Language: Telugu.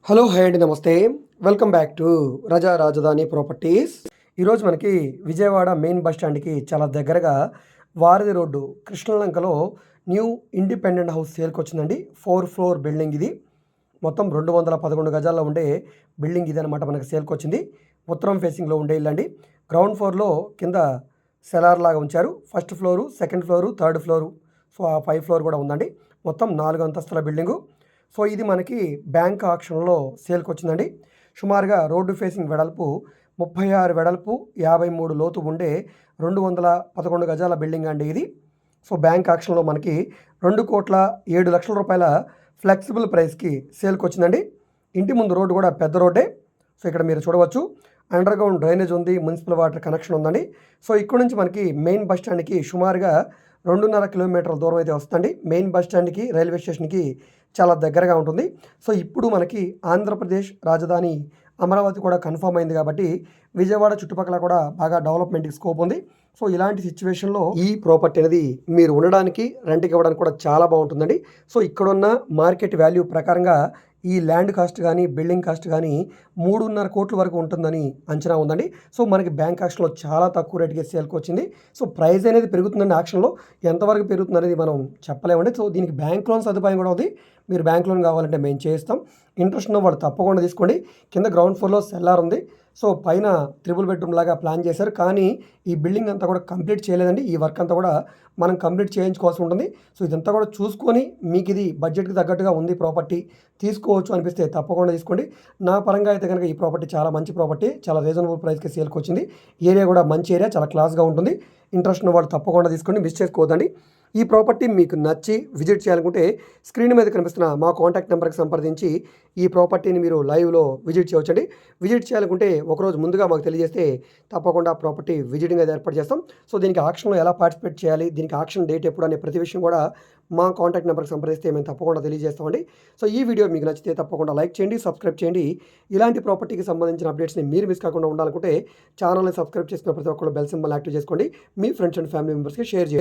హలో హాయ్ అండి నమస్తే. వెల్కమ్ బ్యాక్ టు రజా రాజధాని ప్రాపర్టీస్. ఈరోజు మనకి విజయవాడ మెయిన్ బస్ స్టాండ్కి చాలా దగ్గరగా వారధి రోడ్డు కృష్ణలంకలో న్యూ ఇండిపెండెంట్ హౌస్ సేల్కి వచ్చిందండి. 4 ఫ్లోర్ బిల్డింగ్ ఇది. మొత్తం 211 గజాల్లో ఉండే బిల్డింగ్ ఇది అనమాట. మనకి సేల్కి వచ్చింది. ఉత్తరం ఫేసింగ్లో ఉండే ఇల్లండి. గ్రౌండ్ ఫ్లోర్లో కింద సెలార్ లాగా ఉంచారు. First floor, second floor, third floor, so ఆ 5 ఫ్లోర్ కూడా ఉందండి. మొత్తం 4 అంతస్తుల బిల్డింగు. సో ఇది మనకి బ్యాంక్ ఆక్షన్లో సేల్కి వచ్చిందండి. సుమారుగా రోడ్డు ఫేసింగ్ వెడల్పు 36 వెడల్పు, 53 లోతు ఉండే 211 గజాల బిల్డింగ్ అండి ఇది. సో బ్యాంక్ ఆక్షన్లో మనకి 2,07,00,000 రూపాయల ఫ్లెక్సిబుల్ ప్రైస్కి సేల్కి వచ్చిందండి. ఇంటి ముందు రోడ్డు కూడా పెద్ద రోడ్డే. సో ఇక్కడ మీరు చూడవచ్చు, అండర్ గ్రౌండ్ డ్రైనేజ్ ఉంది, మున్సిపల్ వాటర్ కనెక్షన్ ఉందండి. సో ఇక్కడ నుంచి మనకి మెయిన్ బస్ స్టాండ్కి సుమారుగా 2.5 కిలోమీటర్ల దూరం అయితే వస్తుందండి. మెయిన్ బస్ స్టాండ్కి రైల్వే స్టేషన్కి చాలా దగ్గరగా ఉంటుంది. సో ఇప్పుడు మనకి ఆంధ్రప్రదేశ్ రాజధాని అమరావతి కూడా కన్ఫర్మ్ అయింది కాబట్టి విజయవాడ చుట్టుపక్కల కూడా బాగా డెవలప్మెంట్కి స్కోప్ ఉంది. సో ఇలాంటి సిచ్యువేషన్లో ఈ ప్రాపర్టీ అనేది మీరు ఉండడానికి, రెంట్కి ఇవ్వడానికి కూడా చాలా బాగుంటుందండి. సో ఇక్కడున్న మార్కెట్ వాల్యూ ప్రకారంగా ఈ ల్యాండ్ కాస్ట్ కానీ బిల్డింగ్ కాస్ట్ కానీ 3.5 కోట్ల వరకు ఉంటుందని అంచనా ఉందండి. సో మనకి బ్యాంక్ ఆక్షన్లో చాలా తక్కువ రేటుకి సేల్కి వచ్చింది. సో ప్రైస్ అనేది పెరుగుతుందండి. ఆక్షన్లో ఎంతవరకు పెరుగుతుంది అనేది మనం చెప్పలేమండి. సో దీనికి బ్యాంక్ లోన్ సదుపాయం కూడా ఉంది. మీరు బ్యాంక్ లోన్ కావాలంటే మేము చేయిస్తాం. ఇంట్రెస్ట్ ఉన్న వాళ్ళు తప్పకుండా తీసుకోండి. కింద గ్రౌండ్ ఫ్లోర్లో సెల్లార్ ఉంది. సో పైన 3 బెడ్రూమ్ లాగా ప్లాన్ చేశారు. కానీ ఈ బిల్డింగ్ అంతా కూడా కంప్లీట్ చేయలేదండి. ఈ వర్క్ అంతా కూడా మనం కంప్లీట్ చేయించుకోవాల్సి ఉంటుంది. సో ఇదంతా కూడా చూసుకొని మీకు ఇది బడ్జెట్కి తగ్గట్టుగా ఉంది ప్రాపర్టీ, తీసుకోవచ్చు అనిపిస్తే తప్పకుండా తీసుకోండి. నా పరంగా అయితే కనుక ఈ ప్రాపర్టీ చాలా మంచి ప్రాపర్టీ, చాలా రీజనబుల్ ప్రైస్కి సేల్కి వచ్చింది. ఏరియా కూడా మంచి ఏరియా, చాలా క్లాస్గా ఉంటుంది. ఇంట్రెస్ట్ ఉన్న వాళ్ళు తప్పకుండా తీసుకోండి, మిస్ చేసుకోవద్దండి. ఈ ప్రాపర్టీ మీకు నచ్చి విజిట్ చేయాలనుకుంటే స్క్రీన్ మీద కనిపిస్తున్న మా కాంటాక్ట్ నెంబర్కి సంప్రదించి ఈ ప్రాపర్టీని మీరు లైవ్లో విజిట్ చేయవచ్చండి. విజిట్ చేయాలనుకుంటే ఒకరోజు ముందుగా మాకు తెలియజేస్తే తప్పకుండా ప్రాపర్టీ విజిటింగ్ అయితే ఏర్పాటు చేస్తాం. సో దీనికి ఆక్షన్లో ఎలా పార్టిసిపేట్ చేయాలి, దీనికి ఆక్షన్ డేట్ ఎప్పుడు అనే ప్రతి విషయం కూడా మా కాంటాక్ట్ నెంబర్కి సంప్రదిస్తే మేము తప్పకుండా తెలియజేస్తామండి. సో ఈ వీడియో మీకు నచ్చితే తప్పకుండా లైక్ చేయండి, సబ్స్క్రైబ్ చేయండి. ఇలాంటి ప్రాపర్టీకి సంబంధించిన అప్డేట్స్ని మీరు మిస్ కాకుండా ఉండాలనుకుంటే ఛానల్ని సబ్స్క్రైబ్ చేసుకున్న ప్రతి ఒక్కరు బెల్ సింబల్ యాక్టివ్ చేసుకోండి. మీ ఫ్రెండ్స్ అండ్ ఫ్యామిలీ మెంబర్స్కి షేర్ చేయండి.